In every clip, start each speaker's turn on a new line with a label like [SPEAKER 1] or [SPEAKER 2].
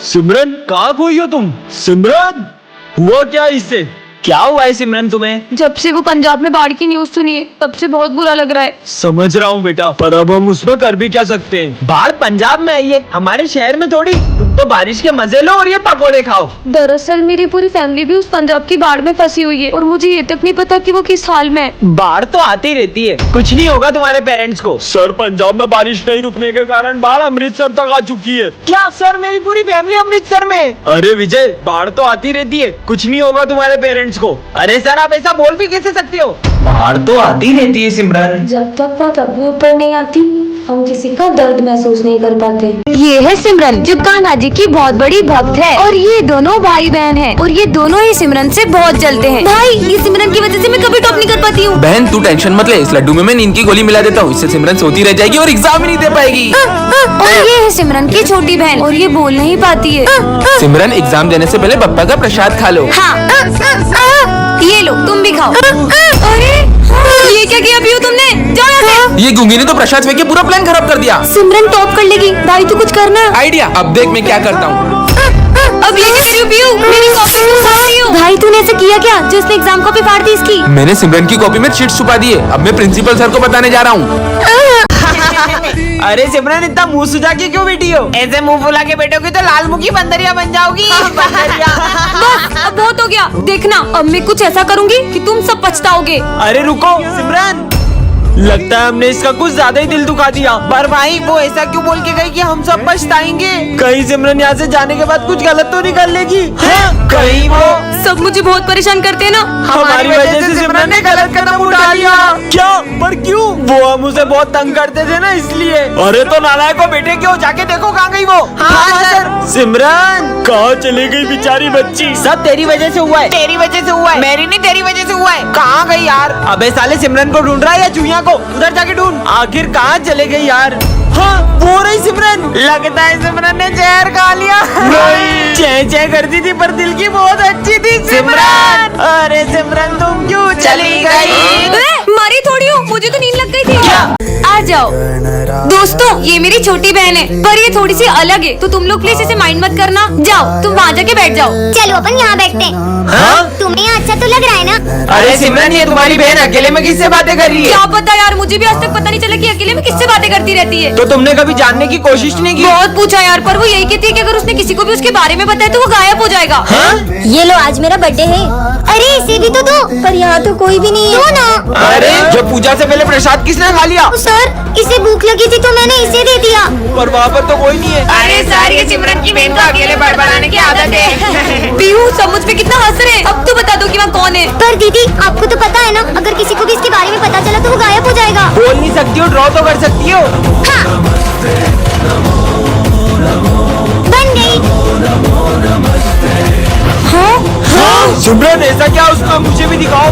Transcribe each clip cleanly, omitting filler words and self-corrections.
[SPEAKER 1] सिमरन कहाँ खोई हो तुम? सिमरन हुआ क्या इससे?
[SPEAKER 2] क्या हुआ है सिमरन तुम्हें?
[SPEAKER 3] जब से वो पंजाब में बाढ़ की न्यूज सुनी है तब से बहुत बुरा लग रहा है।
[SPEAKER 1] समझ रहा हूँ बेटा, पर अब हम उसमें कर भी क्या सकते हैं?
[SPEAKER 2] बाढ़ पंजाब में आई है, हमारे शहर में थोड़ी। तुम तो बारिश के मजे लो और ये पकोड़े खाओ।
[SPEAKER 3] दरअसल मेरी पूरी फैमिली भी उस पंजाब की बाढ़ में फंसी हुई है और मुझे ये तक नहीं पता कि वो किस हाल में है।
[SPEAKER 2] बाढ़ तो आती रहती है, कुछ नहीं होगा तुम्हारे पेरेंट्स को।
[SPEAKER 1] सर, पंजाब में बारिश नहीं रुकने के कारण बाढ़ अमृतसर तक आ चुकी है।
[SPEAKER 2] क्या सर, मेरी पूरी फैमिली अमृतसर में?
[SPEAKER 1] अरे विजय, बाढ़ तो आती रहती है, कुछ नहीं होगा तुम्हारे पेरेंट्स को।
[SPEAKER 2] अरे सर, आप ऐसा बोल भी कैसे सकते हो? बाढ़ तो आती रहती है सिमरन।
[SPEAKER 3] जब तक वो तबीयत ऊपर नहीं आती हम किसी का दर्द महसूस नहीं कर पाते। ये है सिमरन जो कान्हा जी की बहुत बड़ी भक्त है और ये दोनों भाई बहन हैं और ये दोनों ही सिमरन से बहुत जलते हैं। भाई, ये सिमरन की वजह से मैं कभी टॉप नहीं कर पाती हूँ।
[SPEAKER 4] बहन तू टेंशन मत ले, इस लड्डू में मैं नींद की गोली मिला देता हूँ, इससे सिमरन सोती रह जाएगी और एग्जाम ही नहीं दे पाएगी।
[SPEAKER 3] और ये है सिमरन की छोटी बहन और ये बोल नहीं पाती है।
[SPEAKER 4] सिमरन, एग्जाम देने से पहले पप्पा का प्रसाद खा लो।
[SPEAKER 3] हाँ, ये लो, तुम भी खाओ। अरे ये क्या किया पीयू तुमने? जाओ यहाँ से।
[SPEAKER 4] ये गूंगी ने तो प्रसाद फेंक के पूरा प्लान खराब कर दिया।
[SPEAKER 3] सिमरन टॉप कर लेगी, भाई तू कुछ करना।
[SPEAKER 4] आइडिया, अब देख मैं क्या करता हूँ।
[SPEAKER 3] अब ये क्या कर रही हो पीयू? मेरी कॉपी क्यों फाड़ रही हो? भाई तूने ऐसा किया क्या जो इसने एग्जाम कॉपी फाड़ दी इसकी?
[SPEAKER 4] मैंने सिमरन की कॉपी में चीट्स छुपा दिए, अब मैं प्रिंसिपल सर को बताने जा रहा हूँ।
[SPEAKER 2] अरे सिमरन, इतना मुंह सुझा के क्यों बैठी हो? ऐसे मुंह फुला के बैठोगी तो लाल मुखी बंदरिया बन जाओगी।
[SPEAKER 3] बस अब बहुत हो गया, देखना अब मैं कुछ ऐसा करूंगी कि तुम सब पछताओगे।
[SPEAKER 2] अरे रुको सिमरन, लगता है हमने इसका कुछ ज्यादा ही दिल दुखा दिया। पर भाई, वो ऐसा क्यों बोल के गई कि हम सब पछताएंगे? कहीं सिमरन यहाँ से जाने के बाद कुछ गलत तो नहीं कर लेगी? हाँ? कहीं वो
[SPEAKER 3] सब मुझे बहुत परेशान करते हैं ना।
[SPEAKER 2] हमारी वजह से सिमरन ने गलत कदम उठा लिया। क्या? पर क्यों? वो हम उसे बहुत तंग करते थे ना, इसलिए। अरे तो नालायक को बेटे क्यों, जाके देखो कहाँ गई वो। हाँ सर। सिमरन
[SPEAKER 1] कहाँ चली गई बेचारी बच्ची?
[SPEAKER 2] सब तेरी वजह से हुआ है। तेरी वजह से हुआ है, मेरी नहीं, तेरी वजह से हुआ है। कहाँ गई यार? अबे साले, सिमरन को ढूंढ रहा है या चुहिया को? उधर जाके ढूंढ। आखिर कहाँ चले गई यार? हाँ, वो रही सिमरन। लगता है सिमरन ने जहर खा लिया। नहीं, चह चह करती थी पर दिल की बहुत अच्छी थी सिमरन। अरे सिमरन, तुम क्यों चली गई?
[SPEAKER 3] मारी थोड़ी हूँ, मुझे तो नींद लग गई थी। क्या? आ जाओ दोस्तों, ये मेरी छोटी बहन है पर ये थोड़ी सी अलग है, तो तुम लोग प्लीज इसे माइंड मत करना। जाओ तुम वहाँ जाके बैठ जाओ।
[SPEAKER 5] चलो अपन यहाँ बैठते हैं।
[SPEAKER 2] हाँ?
[SPEAKER 5] तुम्हें यहाँ अच्छा तो लग रहा है ना?
[SPEAKER 2] अरे सिमरन, ये तुम्हारी बहन अकेले में किससे बातें कर रही है?
[SPEAKER 3] क्या पता यार, मुझे भी आज तक पता नहीं चला कि अकेले में किससे बातें करती रहती है।
[SPEAKER 2] तो तुमने कभी जानने की कोशिश नहीं की?
[SPEAKER 3] बहुत पूछा यार, पर वो यही कहती है कि अगर उसने किसी को भी उसके बारे में बताया तो वो गायब हो जाएगा।
[SPEAKER 2] हाँ?
[SPEAKER 5] ये लो, आज मेरा बर्थडे है। अरे इसे भी तो दो। पर यहाँ तो कोई भी नहीं है। दो ना।
[SPEAKER 2] अरे जो पूजा से पहले प्रसाद किसने खा लिया?
[SPEAKER 5] सर, इसे भूख लगी थी तो मैंने इसे दे दिया।
[SPEAKER 2] पर वहाँ पर तो कोई नहीं है।
[SPEAKER 3] अरे सर, ये सिमरन की बहन को अकेले बड़बड़ाने की आदत है। पीहू, सब मुझ पे कितना हंस रहे हैं। अब तो बता दो कि वहाँ कौन है।
[SPEAKER 5] पर दीदी, आपको तो पता है ना, अगर किसी को भी इसके बारे में पता चला तो वो गायब हो जाएगा।
[SPEAKER 2] बोल नहीं सकती हो, ड्रॉ तो कर सकती हो।
[SPEAKER 5] हाँ। बन गई।
[SPEAKER 2] हाँ? सिमरन, ऐसा क्या? उसको मुझे भी दिखाओ।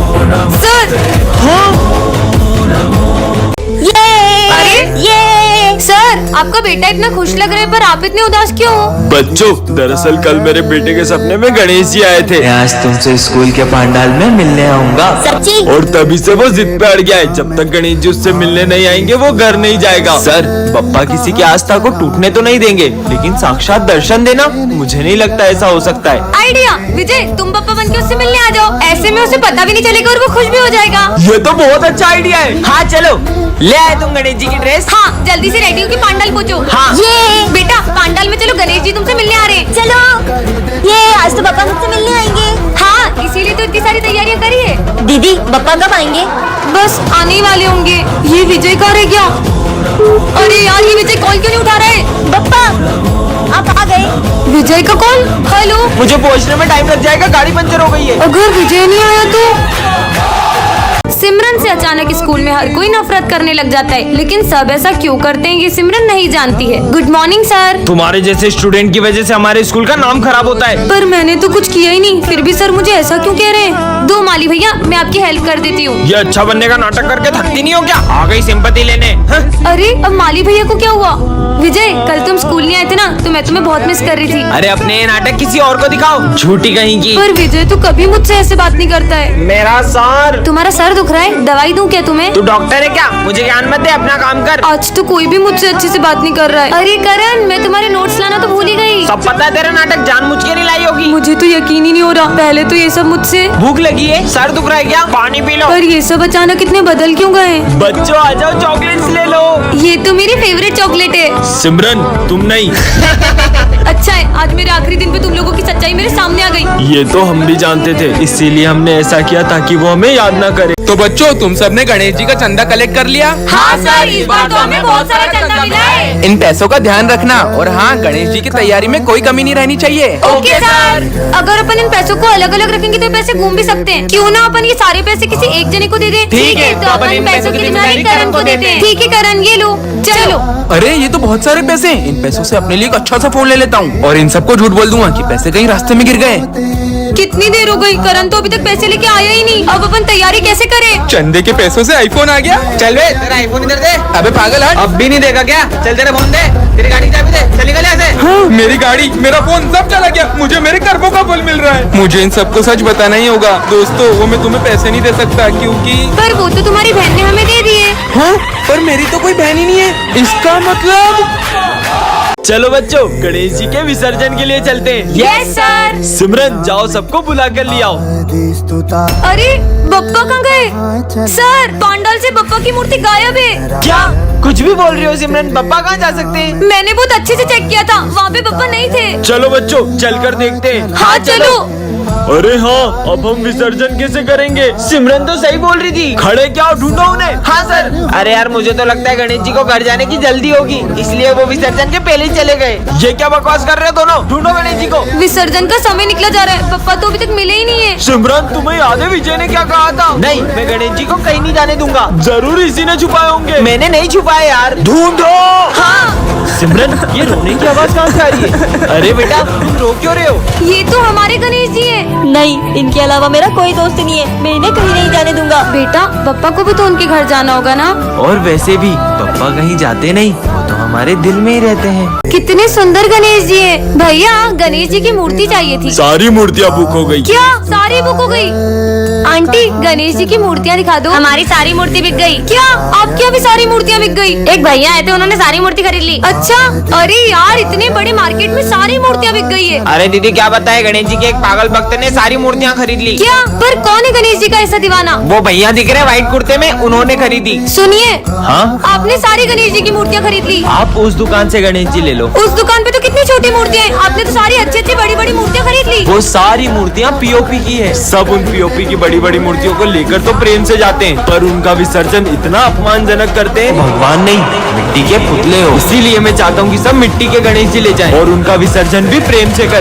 [SPEAKER 3] सर।
[SPEAKER 5] ये
[SPEAKER 3] सर, आपका बेटा इतना खुश लग रहा है पर आप इतने उदास क्यों हो?
[SPEAKER 1] बच्चों, दरअसल कल मेरे बेटे के सपने में गणेश जी आए थे।
[SPEAKER 4] मैं आज तुमसे स्कूल के पंडाल में मिलने आऊंगा।
[SPEAKER 5] सच्ची?
[SPEAKER 1] और तभी से वो जिद पे अड़ गया है, जब तक गणेश जी उससे मिलने नहीं आएंगे वो घर नहीं जाएगा।
[SPEAKER 4] सर, पप्पा किसी की आस्था को टूटने तो नहीं देंगे, लेकिन साक्षात दर्शन देना, मुझे नहीं लगता ऐसा हो सकता है।
[SPEAKER 3] आइडिया, विजय तुम पापा बन के उससे मिलने आ जाओ, ऐसे में उसे पता भी नहीं चलेगा और वो खुश भी हो जाएगा।
[SPEAKER 2] ये तो बहुत अच्छा आइडिया है। हाँ चलो, ले आए तुम गणेश जी की ड्रेस?
[SPEAKER 3] हाँ, जल्दी से रेडी हो कि पांडाल पहुँचो।
[SPEAKER 2] हाँ।
[SPEAKER 3] ये बेटा, पांडाल में चलो, गणेश जी तुमसे मिलने आ रहे हैं।
[SPEAKER 5] चलो। ये आज तो पापा मुझसे मिलने आएंगे।
[SPEAKER 3] हाँ, इसीलिए तो इतनी सारी तैयारियां करी है।
[SPEAKER 5] दीदी, पापा कब आएंगे?
[SPEAKER 3] बस आने ही वाले होंगे। ये विजय कहाँ रह गया? अरे यार, ये विजय कॉल क्यों नहीं उठा रहा है?
[SPEAKER 5] पापा, आप आ गए?
[SPEAKER 3] विजय का कॉल? हेलो।
[SPEAKER 2] मुझे पहुँचने में टाइम लग जाएगा, गाड़ी पंचर हो गई है।
[SPEAKER 3] अगर विजय नहीं आया तो? सिमरन से अचानक स्कूल में हर कोई नफरत करने लग जाता है, लेकिन सब ऐसा क्यों करते हैं ये सिमरन नहीं जानती है। Good morning sir.
[SPEAKER 2] तुम्हारे जैसे स्टूडेंट की वजह से हमारे स्कूल का नाम खराब होता है।
[SPEAKER 3] पर मैंने तो कुछ किया ही नहीं, फिर भी सर मुझे ऐसा क्यों कह रहे हैं? दो माली भैया, मैं आपकी हेल्प कर देती हूँ।
[SPEAKER 2] ये अच्छा बनने का नाटक करके थकती नहीं हो क्या? आ गई सिंपैथी लेने। हाँ?
[SPEAKER 3] अरे अब माली भैया को क्या हुआ? विजय, कल तुम स्कूल नहीं आए थे ना, तो मैं तुम्हें बहुत मिस कर रही थी।
[SPEAKER 2] अरे अपने ये नाटक किसी और को दिखाओ, झूठी कहीं की।
[SPEAKER 3] पर विजय तू कभी मुझसे ऐसे बात नहीं करता है।
[SPEAKER 2] मेरा सर।
[SPEAKER 3] तुम्हारा सर दुख रहा है, दवाई दूं क्या तुम्हें?
[SPEAKER 2] तू डॉक्टर है क्या? मुझे ज्ञान मत दे, अपना काम कर।
[SPEAKER 3] आज तो कोई भी मुझसे अच्छे से बात नहीं कर रहा है। अरे करण, मैं तुम्हारे नोट्स लाना तो भूल ही गई।
[SPEAKER 2] सब पता है तेरा नाटक जानबूझ के नहीं लाई होगी।
[SPEAKER 3] मुझे तो यकीन ही नहीं हो रहा, पहले तो ये सब मुझसे।
[SPEAKER 2] भूख लगी है, सर दुख रहा है क्या? पानी पी लो।
[SPEAKER 3] पर ये सब अचानक इतने बदल क्यों गए?
[SPEAKER 2] बच्चों आ जाओ, चॉकलेट्स ले लो।
[SPEAKER 3] ये तो मेरी फेवरेट चॉकलेट है।
[SPEAKER 1] सिमरन तुम नहीं।
[SPEAKER 3] अच्छा है, आज मेरे आखिरी दिन पे तुम लोगों की सच्चाई मेरे सामने आ गई।
[SPEAKER 1] ये तो हम भी जानते थे, इसीलिए हमने ऐसा किया ताकि वो हमें याद ना करे।
[SPEAKER 6] तो बच्चों, तुम सबने गणेश जी का चंदा कलेक्ट कर लिया?
[SPEAKER 3] हाँ सर, इस बार तो हमें बहुत सारा चंदा मिला है।
[SPEAKER 6] इन पैसों का ध्यान रखना, और हाँ, गणेश जी की तैयारी में कोई कमी नहीं रहनी चाहिए।
[SPEAKER 3] Okay sir. अगर अपन इन पैसों को अलग अलग रखेंगे तो पैसे घूम भी सकते हैं। क्यों ना अपन ये सारे पैसे किसी एक जने को दे दें?
[SPEAKER 2] ठीक है,
[SPEAKER 3] तो अपन इन पैसों की जिम्मेदारी करण को देते हैं। ठीक है करण, ये लो, चलो।
[SPEAKER 6] अरे ये तो बहुत सारे पैसे हैं। इन पैसों से अपने लिए एक अच्छा सा फोन ले लेता हूँ, और इन सबको झूठ बोल दूंगा कि पैसे कहीं रास्ते में गिर गए।
[SPEAKER 3] कितनी देर हो गई, करण तो अभी तक पैसे लेके आया ही नहीं। अब अपन तैयारी कैसे करें?
[SPEAKER 6] चंदे के पैसों से आईफोन आ गया।
[SPEAKER 2] चल बे, तेरा आईफोन इधर दे।
[SPEAKER 6] अबे पागल हट।
[SPEAKER 2] अब भी नहीं देगा क्या? चल तेरा फोन दे, तेरी गाड़ी की चाबी दे, चल निकल यहाँ से।
[SPEAKER 6] हाँ, मेरी गाड़ी, मेरा फोन सब चला गया। मुझे मेरे कर्मों का फल मिल रहा है। मुझे इन सबको सच बताना ही होगा। दोस्तों, वो मैं तुम्हें पैसे नहीं दे सकता क्योंकि।
[SPEAKER 3] पर वो तो तुम्हारी बहन ने हमें दे दिए।
[SPEAKER 6] हाँ, पर मेरी तो कोई बहन ही नहीं है। इसका मतलब।
[SPEAKER 1] चलो बच्चों, गणेश जी के विसर्जन के लिए चलते हैं।
[SPEAKER 3] Yes sir.
[SPEAKER 1] सिमरन जाओ, सबको बुला कर ले आओ।
[SPEAKER 3] अरे बप्पा कहाँ गए? सर, पांडाल से बप्पा की मूर्ति गायब है।
[SPEAKER 2] क्या कुछ भी बोल रही हो सिमरन? पप्पा कहाँ जा सकते हैं?
[SPEAKER 3] मैंने बहुत अच्छे से चेक किया था, वहाँ पे बप्पा नहीं थे।
[SPEAKER 1] चलो बच्चों, चलकर देखते हैं।
[SPEAKER 3] हाँ चलो।
[SPEAKER 1] अरे हाँ, अब हम विसर्जन कैसे करेंगे?
[SPEAKER 2] सिमरन तो सही बोल रही थी।
[SPEAKER 1] खड़े क्या हो, ढूंढो उन्हें।
[SPEAKER 2] हाँ सर। अरे यार, मुझे तो लगता है गणेश जी को घर जाने की जल्दी होगी, इसलिए वो विसर्जन के पहले ही चले गए। ये क्या बकवास कर रहे हो दोनों? ढूंढो गणेश जी को।
[SPEAKER 3] विसर्जन का समय निकला जा रहा है, पप्पा तो अभी तक मिले ही नहीं है।
[SPEAKER 1] सिमरन तुम्हें याद है विजय ने क्या कहा था?
[SPEAKER 2] नहीं, मैं गणेश जी को कहीं नहीं जाने दूंगा।
[SPEAKER 1] जरूर इसी ने छुपाए होंगे।
[SPEAKER 2] मैंने नहीं छुपाया यार।
[SPEAKER 1] ढूंढो।
[SPEAKER 3] हाँ,
[SPEAKER 1] सिमरन, ये रोने की आवाज कहाँ से आ रही है?
[SPEAKER 2] अरे बेटा, तुम रो क्यों रहे हो?
[SPEAKER 3] ये तो हमारे गणेश जी है।
[SPEAKER 5] नहीं, इनके अलावा मेरा कोई दोस्त नहीं है। मैं इन्हें कहीं नहीं जाने दूंगा।
[SPEAKER 3] बेटा, पप्पा को भी तो उनके घर जाना होगा ना।
[SPEAKER 4] और वैसे भी पापा कहीं जाते नहीं, वो तो हमारे दिल में ही रहते हैं।
[SPEAKER 3] कितने सुंदर गणेश जी है। भैया, गणेश जी की मूर्ति चाहिए थी।
[SPEAKER 1] सारी मूर्तियाँ बुक हो गई।
[SPEAKER 3] क्या सारी बुक हो गई? आंटी, गणेश जी की मूर्तियाँ दिखा दो। हमारी सारी मूर्ति बिक गई। क्या आपकी अभी सारी मूर्तियाँ बिक गई? एक भैया आए थे, उन्होंने सारी मूर्ति खरीद ली। अच्छा, अरे यार, इतने बड़े मार्केट में सारी मूर्तियाँ बिक गई है।
[SPEAKER 2] अरे दीदी, क्या बताए, गणेश जी के एक पागल भक्त ने सारी मूर्तियाँ खरीद ली।
[SPEAKER 3] क्या? पर कौन है गणेश जी का ऐसा दीवाना?
[SPEAKER 2] वो भैया दिख रहे व्हाइट कुर्ते में, उन्होंने खरीदी।
[SPEAKER 3] सुनिए,
[SPEAKER 4] हाँ,
[SPEAKER 3] आपने सारी गणेश जी की मूर्तियाँ खरीद ली।
[SPEAKER 4] आप उस दुकान से गणेश जी ले लो।
[SPEAKER 3] उस दुकान पे तो कितनी छोटी मूर्तियाँ हैं, आपने तो सारी अच्छी अच्छी बड़ी बड़ी मूर्तियाँ खरीद ली।
[SPEAKER 4] वो सारी मूर्तियाँ पीओपी की है।
[SPEAKER 1] सब उन पीओपी की बड़ी बड़ी मूर्तियों को लेकर तो प्रेम से जाते हैं, पर उनका विसर्जन इतना अपमानजनक करते हैं।
[SPEAKER 4] भगवान नहीं, मिट्टी के पुतले हो।
[SPEAKER 1] इसीलिए मैं चाहता हूँ कि सब मिट्टी के गणेश जी ले जाएं और उनका विसर्जन भी प्रेम से करें।